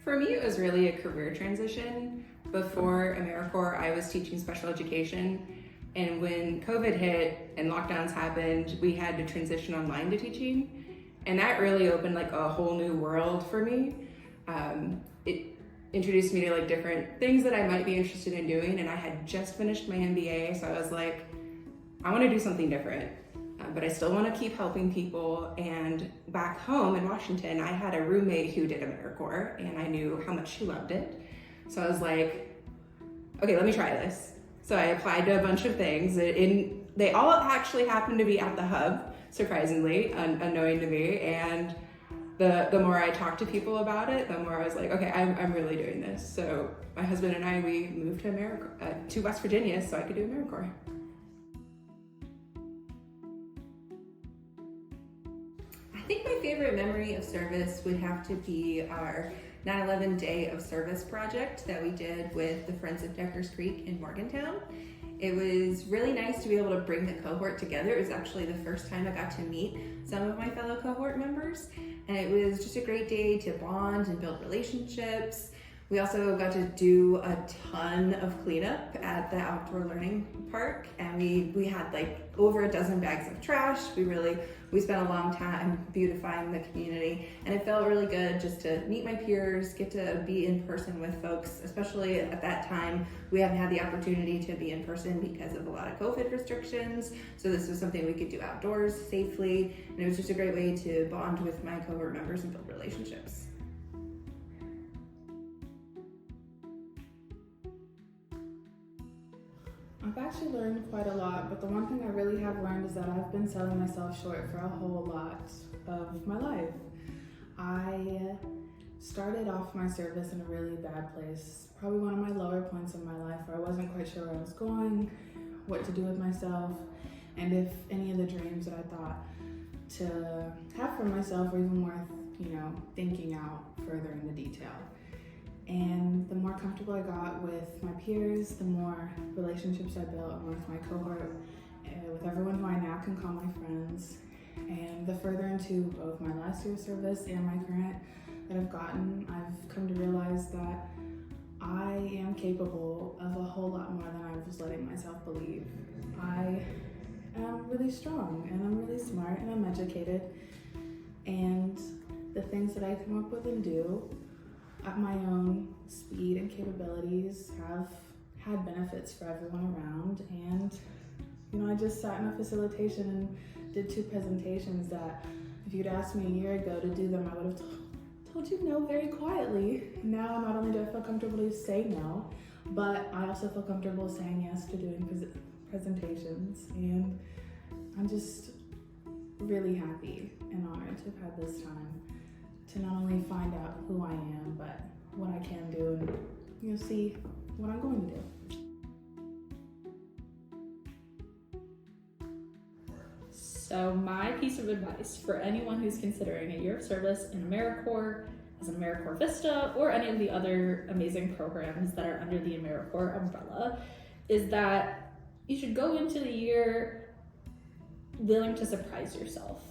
For me, it was really a career transition. Before AmeriCorps, I was teaching special education, and when COVID hit and lockdowns happened, we had to transition online to teaching, and that really opened like a whole new world for me. It introduced me to like different things that I might be interested in doing, and I had just finished my MBA, so I was like, I want to do something different. But I still want to keep helping people. And back home in Washington, I had a roommate who did AmeriCorps, and I knew how much she loved it. So I was like, okay, let me try this. So I applied to a bunch of things. They all actually happened to be at the hub, surprisingly, unknowing to me. And the more I talked to people about it, the more I was like, okay, I'm really doing this. So my husband and I, we moved to West Virginia so I could do AmeriCorps. I think my favorite memory of service would have to be our 9/11 Day of Service project that we did with the Friends of Deckers Creek in Morgantown. It was really nice to be able to bring the cohort together. It was actually the first time I got to meet some of my fellow cohort members, and it was just a great day to bond and build relationships. We also got to do a ton of cleanup at the outdoor learning park, and we had like over a dozen bags of trash. We spent a long time beautifying the community, and it felt really good just to meet my peers, get to be in person with folks, especially at that time. We haven't had the opportunity to be in person because of a lot of COVID restrictions, so this was something we could do outdoors safely, and it was just a great way to bond with my cohort members and build relationships. I've actually learned quite a lot, but the one thing I really have learned is that I've been selling myself short for a whole lot of my life. I started off my service in a really bad place, probably one of my lower points in my life where I wasn't quite sure where I was going, what to do with myself, and if any of the dreams that I thought to have for myself were even worth, thinking out further in the detail. And the more comfortable I got with my peers, the more relationships I built with my cohort, with everyone who I now can call my friends. And the further into both my last year's service and my current that I've gotten, I've come to realize that I am capable of a whole lot more than I was letting myself believe. I am really strong, and I'm really smart, and I'm educated. And the things that I come up with and do at my own speed and capabilities have had benefits for everyone around. And I just sat in a facilitation and did 2 presentations that if you'd asked me a year ago to do them, I would have told you no very quietly. Now not only do I feel comfortable to say no, but I also feel comfortable saying yes to doing presentations. And I'm just really happy and honored to have had this time to not only find out who I am, but what I can do, and see what I'm going to do. So my piece of advice for anyone who's considering a year of service in AmeriCorps, as an AmeriCorps VISTA, or any of the other amazing programs that are under the AmeriCorps umbrella, is that you should go into the year willing to surprise yourself.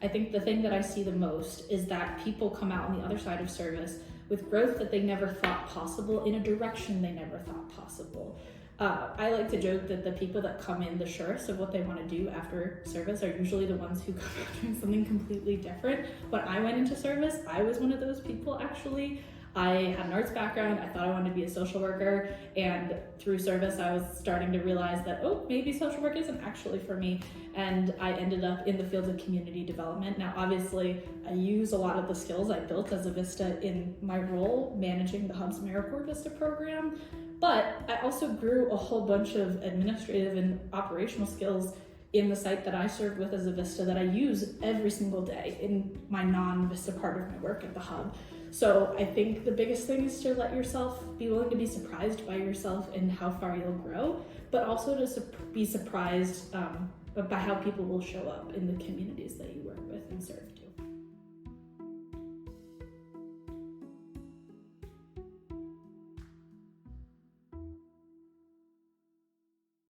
I think the thing that I see the most is that people come out on the other side of service with growth that they never thought possible in a direction they never thought possible. I like to joke that the people that come in the surest of what they want to do after service are usually the ones who come out doing something completely different. When I went into service, I was one of those people actually. I had an arts background, I thought I wanted to be a social worker, and through service I was starting to realize that, maybe social work isn't actually for me, and I ended up in the fields of community development. Now obviously I use a lot of the skills I built as a VISTA in my role managing the Hub's AmeriCorps VISTA program, but I also grew a whole bunch of administrative and operational skills in the site that I served with as a VISTA that I use every single day in my non-VISTA part of my work at the Hub. So I think the biggest thing is to let yourself be willing to be surprised by yourself and how far you'll grow, but also to be surprised by how people will show up in the communities that you work with and serve to.